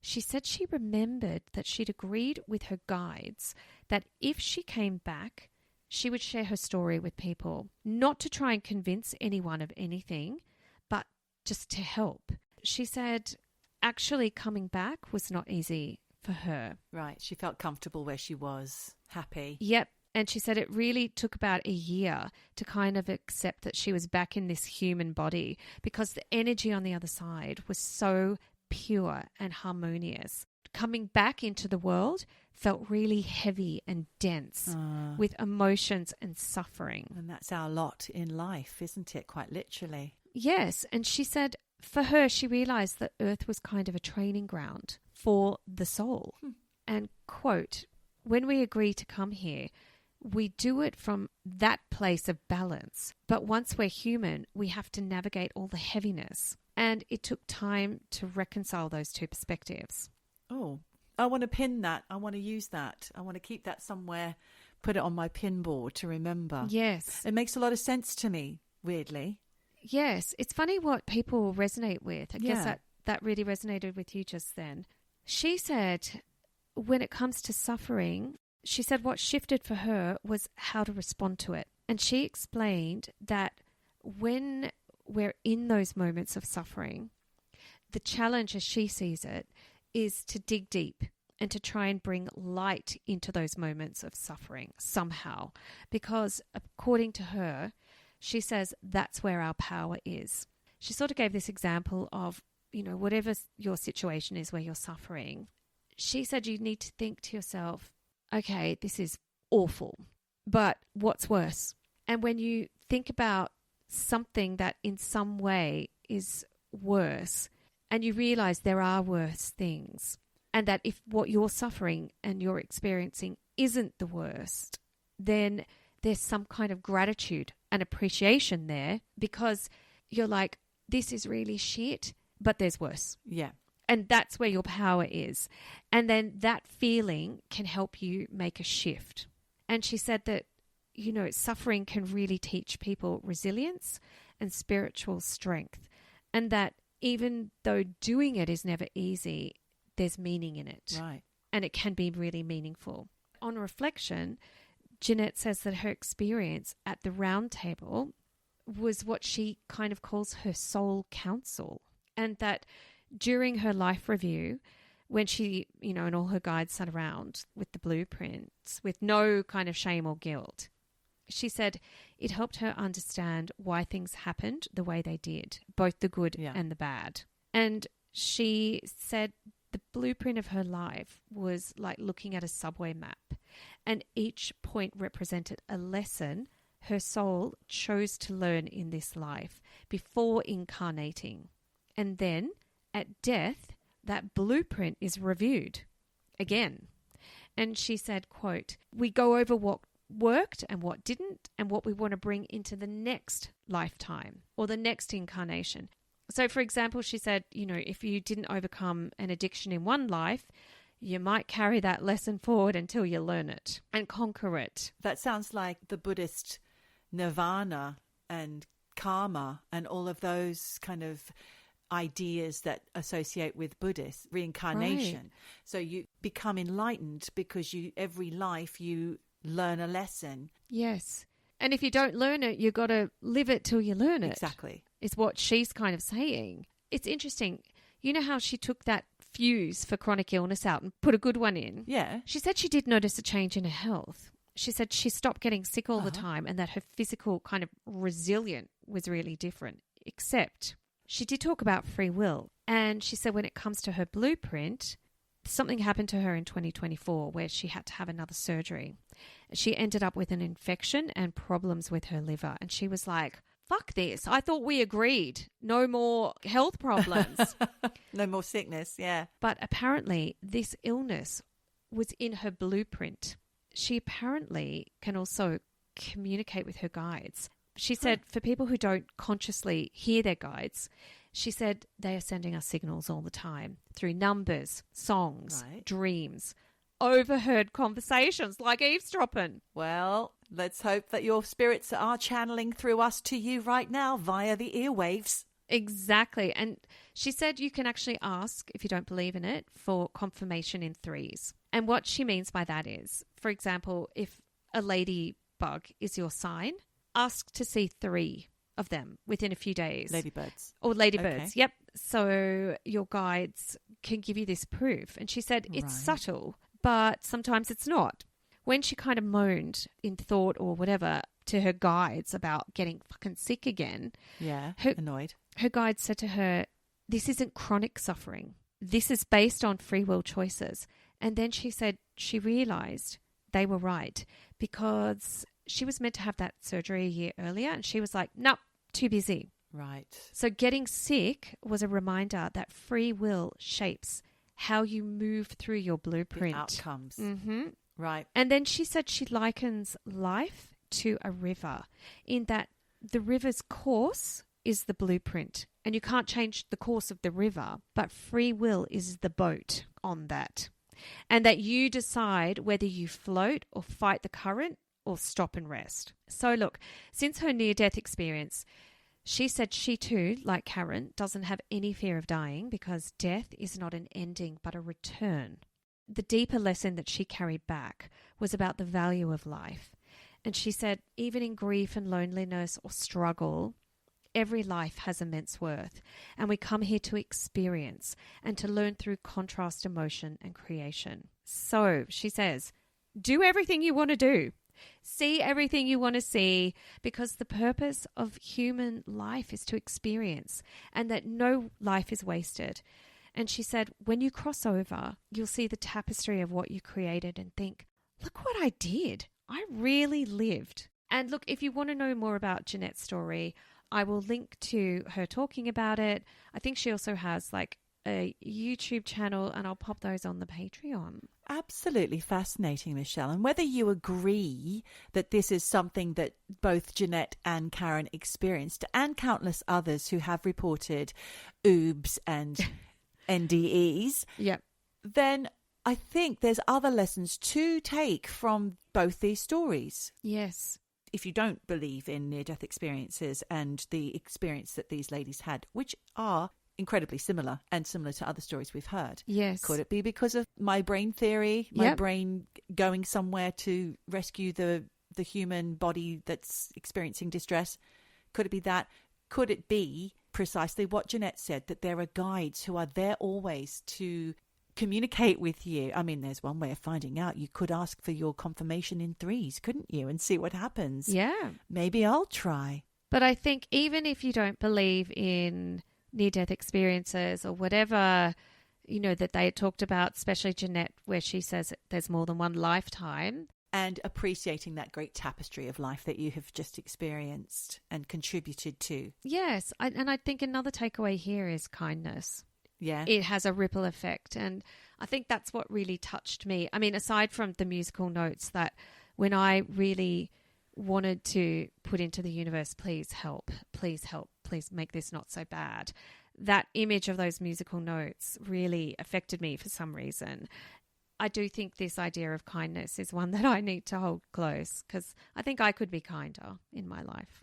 she said she remembered that she'd agreed with her guides that if she came back, she would share her story with people, not to try and convince anyone of anything, but just to help. She said actually coming back was not easy for her. Right. She felt comfortable where she was, happy. Yep. And she said it really took about a year to kind of accept that she was back in this human body because the energy on the other side was so pure and harmonious. Coming back into the world felt really heavy and dense with emotions and suffering. And that's our lot in life, isn't it? Quite literally. Yes. And she said for her, she realized that Earth was kind of a training ground for the soul. And quote, when we agree to come here, we do it from that place of balance. But once we're human, we have to navigate all the heaviness. And it took time to reconcile those two perspectives. Oh, I want to pin that. I want to use that. I want to keep that somewhere, put it on my pin board to remember. Yes. It makes a lot of sense to me, weirdly. Yes. It's funny what people resonate with. I guess Yeah. that really resonated with you just then. She said when it comes to suffering, she said what shifted for her was how to respond to it. And she explained that when we're in those moments of suffering, the challenge as she sees it is to dig deep and to try and bring light into those moments of suffering somehow. Because according to her, she says that's where our power is. She sort of gave this example of, you know, whatever your situation is where you're suffering, she said you need to think to yourself, okay, this is awful, but what's worse? And when you think about something that in some way is worse, and you realize there are worse things, and that if what you're suffering and you're experiencing isn't the worst, then there's some kind of gratitude and appreciation there because you're like, this is really shit, but there's worse. Yeah. And that's where your power is. And then that feeling can help you make a shift. And she said that, you know, suffering can really teach people resilience and spiritual strength. And that even though doing it is never easy, there's meaning in it. Right. And it can be really meaningful. On reflection, Ginette says that her experience at the round table was what she kind of calls her soul council. And that during her life review, when she, you know, and all her guides sat around with the blueprints with no kind of shame or guilt, she said it helped her understand why things happened the way they did, both the good and the bad. And she said the blueprint of her life was like looking at a subway map, and each point represented a lesson her soul chose to learn in this life before incarnating. And then at death, that blueprint is reviewed again. And she said, quote, we go over what worked and what didn't and what we want to bring into the next lifetime or the next incarnation. So, for example, she said, you know, if you didn't overcome an addiction in one life, you might carry that lesson forward until you learn it and conquer it. That sounds like the Buddhist nirvana and karma and all of those kind of ideas that associate with Buddhist reincarnation. Right. So you become enlightened because every life you learn a lesson. Yes. And if you don't learn it, you got to live it till you learn it. Exactly. Is what she's kind of saying. It's interesting. You know how she took that fuse for chronic illness out and put a good one in? Yeah. She said she did notice a change in her health. She said she stopped getting sick all the time and that her physical kind of resilience was really different, except she did talk about free will. And she said when it comes to her blueprint, something happened to her in 2024 where she had to have another surgery. She ended up with an infection and problems with her liver. And she was like, fuck this. I thought we agreed. No more health problems. No more sickness, yeah. But apparently this illness was in her blueprint. She apparently can also communicate with her guides. She said for people who don't consciously hear their guides, she said they are sending us signals all the time through numbers, songs, dreams, overheard conversations like eavesdropping. Well, let's hope that your spirits are channeling through us to you right now via the earwaves. Exactly. And she said you can actually ask, if you don't believe in it, for confirmation in threes. And what she means by that is, for example, if a ladybug is your sign, ask to see 3 of them within a few days. Ladybirds. Or ladybirds, Okay. yep. So your guides can give you this proof. And she said it's Right. subtle, but sometimes it's not. When she kind of moaned in thought or whatever to her guides about getting fucking sick again, Yeah, annoyed. her guide said to her, this isn't chronic suffering. This is based on free will choices. And then she said she realized they were right because she was meant to have that surgery a year earlier and she was like, nope, too busy. Right. So getting sick was a reminder that free will shapes how you move through your blueprint. The outcomes. Mm-hmm. Right. And then she said she likens life to a river in that the river's course is the blueprint and you can't change the course of the river, but free will is the boat on that. And that you decide whether you float or fight the current or stop and rest. So look, since her near-death experience, she said she too, like Karen, doesn't have any fear of dying because death is not an ending but a return. The deeper lesson that she carried back was about the value of life. And she said, even in grief and loneliness or struggle, every life has immense worth. And we come here to experience and to learn through contrast, emotion, and creation. So she says, do everything you want to do. See everything you want to see because the purpose of human life is to experience and that no life is wasted. And she said, when you cross over, you'll see the tapestry of what you created and think, look what I did. I really lived. And look, if you want to know more about Ginette's story, I will link to her talking about it. I think she also has like a YouTube channel and I'll pop those on the Patreon. Absolutely fascinating, Michelle. And whether you agree that this is something that both Ginette and Karen experienced and countless others who have reported OOBs and NDEs, Yep. then I think there's other lessons to take from both these stories. Yes. If you don't believe in near-death experiences and the experience that these ladies had, which are incredibly similar and similar to other stories we've heard. Yes. Could it be because of my brain theory, my brain going somewhere to rescue the human body that's experiencing distress? Could it be that? Could it be precisely what Ginette said, that there are guides who are there always to communicate with you? I mean, there's one way of finding out. You could ask for your confirmation in threes, couldn't you? And see what happens. Yeah. Maybe I'll try. But I think even if you don't believe in near-death experiences or whatever, you know, that they talked about, especially Ginette, where she says there's more than one lifetime. And appreciating that great tapestry of life that you have just experienced and contributed to. Yes. And I think another takeaway here is kindness. Yeah. It has a ripple effect. And I think that's what really touched me. I mean, aside from the musical notes that when I really wanted to put into the universe, please help, please make this not so bad. That image of those musical notes really affected me for some reason. I do think this idea of kindness is one that I need to hold close because I think I could be kinder in my life.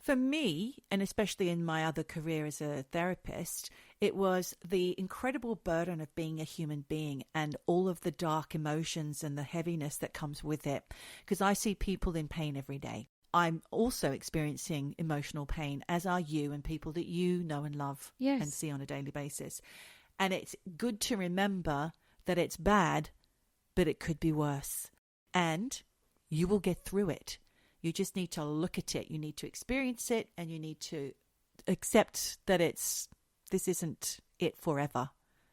For me, and especially in my other career as a therapist, it was the incredible burden of being a human being and all of the dark emotions and the heaviness that comes with it. Because I see people in pain every day. I'm also experiencing emotional pain, as are you and people that you know and love and see on a daily basis. And it's good to remember that it's bad, but it could be worse. And you will get through it. You just need to look at it. You need to experience it and you need to accept that this isn't it forever.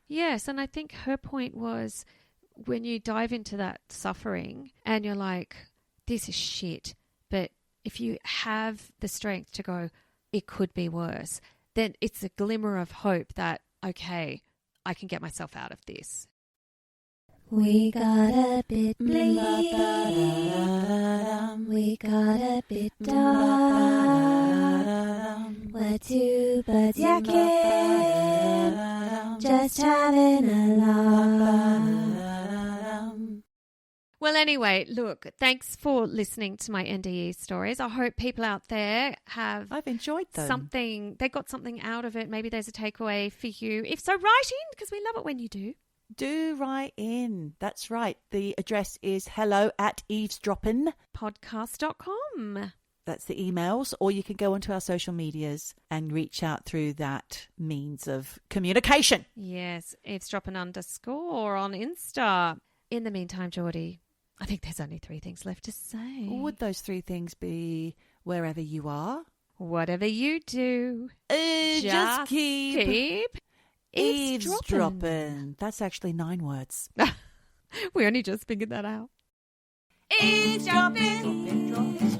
Yes, and I think her point was when you dive into that suffering and you're like, this is shit, but if you have the strength to go, it could be worse, then it's a glimmer of hope that, okay, I can get myself out of this. We got a bit bleak, we got a bit dumb. We're two birds yakking, just having a laugh. Well, anyway, look, thanks for listening to my NDE stories. I hope people out there I've enjoyed them. they got something out of it. Maybe there's a takeaway for you. If so, write in because we love it when you do. Do write in. That's right. The address is hello@eavesdroppin. Podcast.com. That's the emails, or you can go onto our social medias and reach out through that means of communication. Yes, eavesdroppin _ on Insta. In the meantime, Geordie, I think there's only 3 things left to say. Would those 3 things be wherever you are? Whatever you do, just keep eavesdropping. eavesdropping. That's actually 9 words. We only just figured that out. Eavesdropping.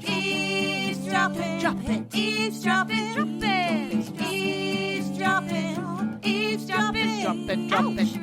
Eavesdropping. Dropping. Eavesdropping. Dropping. Eavesdropping. Eavesdropping. Dropping.